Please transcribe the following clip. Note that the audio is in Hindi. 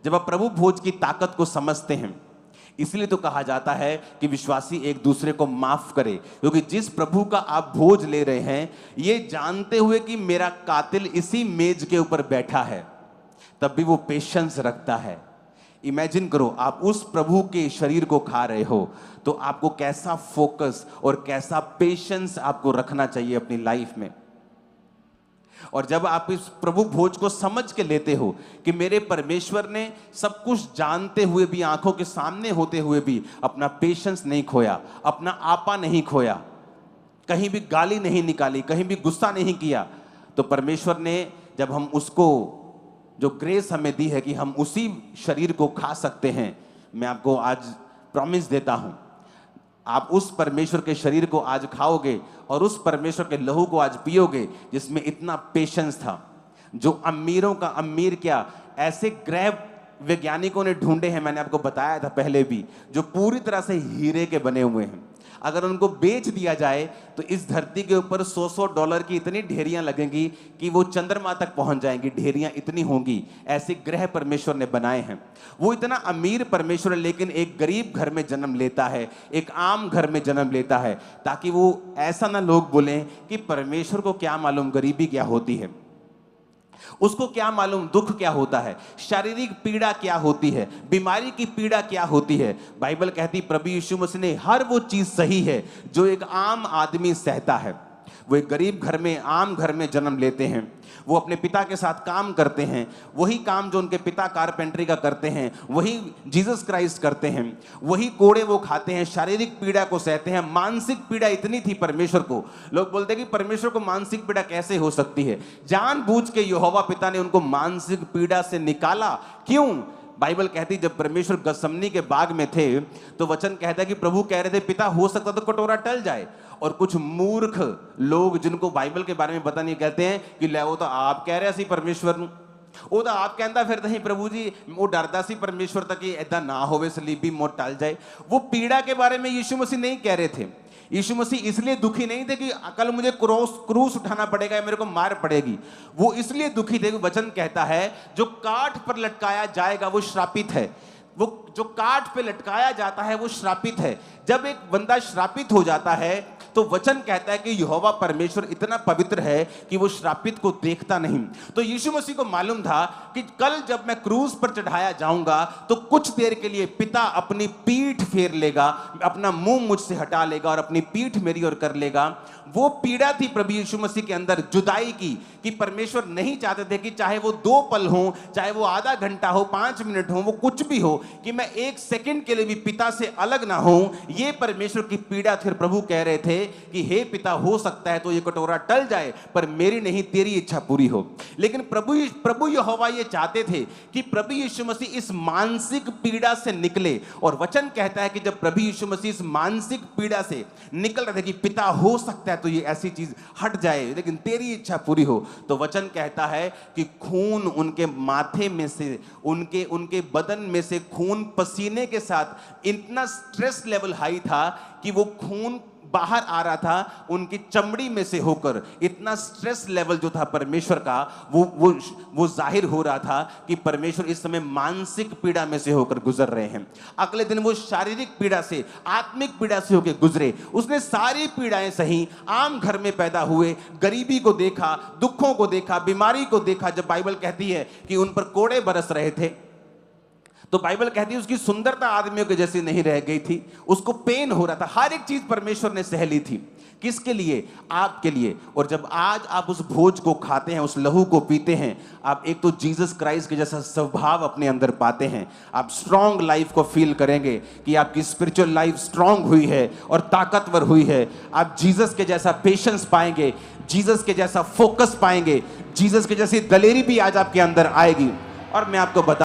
जब आप प्रभु भोज की ताकत को समझते हैं, इसलिए तो कहा जाता है कि विश्वासी एक दूसरे को माफ करे, क्योंकि जिस प्रभु का आप भोज ले रहे हैं ये जानते हुए कि मेरा कातिल इसी मेज के ऊपर बैठा है, तब भी वो पेशेंस रखता है। इमेजिन करो आप उस प्रभु के शरीर को खा रहे हो, तो आपको कैसा फोकस और कैसा पेशेंस आपको रखना चाहिए अपनी लाइफ में। और जब आप इस प्रभु भोज को समझ के लेते हो कि मेरे परमेश्वर ने सब कुछ जानते हुए भी, आंखों के सामने होते हुए भी अपना पेशेंस नहीं खोया, अपना आपा नहीं खोया, कहीं भी गाली नहीं निकाली, कहीं भी गुस्सा नहीं किया, तो परमेश्वर ने जब हम उसको जो ग्रेस हमें दी है कि हम उसी शरीर को खा सकते हैं, मैं आपको आज प्रॉमिस देता हूं, आप उस परमेश्वर के शरीर को आज खाओगे और उस परमेश्वर के लहू को आज पियोगे जिसमें इतना पेशेंस था। जो अमीरों का अमीर क्या, ऐसे ग्रह वैज्ञानिकों ने ढूंढे हैं, मैंने आपको बताया था पहले भी, जो पूरी तरह से हीरे के बने हुए हैं। अगर उनको बेच दिया जाए तो इस धरती के ऊपर $100 की इतनी ढेरियां लगेंगी कि वो चंद्रमा तक पहुंच जाएंगी, ढेरियां इतनी होंगी। ऐसे ग्रह परमेश्वर ने बनाए हैं। वो इतना अमीर परमेश्वर है, लेकिन एक गरीब घर में जन्म लेता है, एक आम घर में जन्म लेता है, ताकि वो ऐसा ना लोग बोलें कि परमेश्वर को क्या मालूम गरीबी क्या होती है, उसको क्या मालूम दुख क्या होता है, शारीरिक पीड़ा क्या होती है, बीमारी की पीड़ा क्या होती है। बाइबल कहती प्रभु यीशु मसीह ने हर वो चीज सही है जो एक आम आदमी सहता है। वो एक गरीब घर में, आम घर में जन्म लेते हैं, वो अपने पिता के साथ काम करते हैं, वही काम जो उनके पिता कारपेंटरी का करते हैं वही जीसस क्राइस्ट करते हैं, वही कोड़े वो खाते हैं, शारीरिक पीड़ा को सहते हैं। मानसिक पीड़ा इतनी थी परमेश्वर को, लोग बोलते हैं कि परमेश्वर को मानसिक पीड़ा कैसे हो सकती है। जानबूझ के यहोवा पिता ने उनको मानसिक पीड़ा से निकाला। क्यों? बाइबल कहती जब परमेश्वर गसमनी के बाग में थे तो वचन कहता है कि प्रभु कह रहे थे पिता हो सकता तो कटोरा टल जाए, और कुछ मूर्ख लोग जिनको बाइबल के बारे में पता नहीं कहते हैं कि ले वो तो आप कह रहे सी परमेश्वर ਨੂੰ, ਉਹ ਤਾਂ ਆਪ ਕਹਿੰਦਾ ਫਿਰਦਾ ਸੀ प्रभु जी, वो डरता सी परमेश्वर तक कि ऐदा ना होवे सलीबी मौत टल जाए। वो पीड़ा के बारे में यीशु मसीह नहीं कह रहे थे। यीशु मसीह इसलिए दुखी नहीं थे कि कल मुझे क्रूस उठाना पड़ेगा या मेरे को मार पड़ेगी। वो इसलिए दुखी थे, वचन कहता है जो काठ पर लटकाया जाएगा वो श्रापित है। वो जो काठ पे लटकाया जाता है वो श्रापित है। जब एक बंदा श्रापित हो जाता है तो वचन कहता है कि यहोवा परमेश्वर इतना पवित्र है कि वो श्रापित को देखता नहीं। तो यीशु मसीह को मालूम था कि कल जब मैं क्रूस पर चढ़ाया जाऊंगा तो कुछ देर के लिए पिता अपनी पीठ फेर लेगा, अपना मुंह मुझसे हटा लेगा और अपनी पीठ मेरी ओर कर लेगा। वो पीड़ा थी प्रभु यीशु मसीह के अंदर जुदाई की, कि परमेश्वर नहीं चाहते थे कि चाहे वो 2 पल हो, चाहे वो आधा घंटा हो, 5 मिनट हो, वो कुछ भी हो, कि मैं 1 सेकंड के लिए भी पिता से अलग ना हूं। ये परमेश्वर की पीड़ा थी। प्रभु कह रहे थे कि हे पिता हो सकता है तो ये कटोरा टल जाए, पर मेरी नहीं तेरी इच्छा पूरी हो। लेकिन प्रभु यहोवा ये चाहते थे कि प्रभु यीशु मसीह इस मानसिक पीड़ा से निकले। और वचन कहता है कि जब प्रभु यीशु मसीह इस मानसिक पीड़ा से निकल रहे थे कि पिता हो सकता है तो ये ऐसी चीज हट जाए, लेकिन तेरी इच्छा पूरी हो, तो वचन कहता है कि खून उनके माथे में से, उनके बदन में से खून पसीने के साथ इतना स्ट्रेस लेवल हाई था कि वो खून बाहर आ रहा था उनकी चमड़ी में से होकर। इतना स्ट्रेस लेवल जो था परमेश्वर का वो जाहिर हो रहा था कि परमेश्वर इस समय मानसिक पीड़ा में से होकर गुजर रहे हैं। अगले दिन वो शारीरिक पीड़ा से, आत्मिक पीड़ा से होकर गुजरे। उसने सारी पीड़ाएं सही, आम घर में पैदा हुए, गरीबी को देखा, दुखों को देखा, बीमारी को देखा। जब बाइबल कहती है कि उन पर कोड़े बरस रहे थे तो बाइबल कहती है उसकी सुंदरता आदमियों के जैसी नहीं रह गई थी, उसको पेन हो रहा था। हर एक चीज परमेश्वर ने सह ली थी। किसके लिए? आपके लिए। और जब आज आप उस भोज को खाते हैं, उस लहू को पीते हैं, आप एक तो जीसस क्राइस्ट के जैसा स्वभाव अपने अंदर पाते हैं। आप स्ट्रांग लाइफ को फील करेंगे कि आपकी स्पिरिचुअल लाइफ स्ट्रांग हुई है और ताकतवर हुई है। आप जीसस के जैसा पेशेंस पाएंगे, जीसस के जैसा फोकस पाएंगे, जीसस के जैसी दलेरी भी आज आपके अंदर आएगी। और मैं आपको बता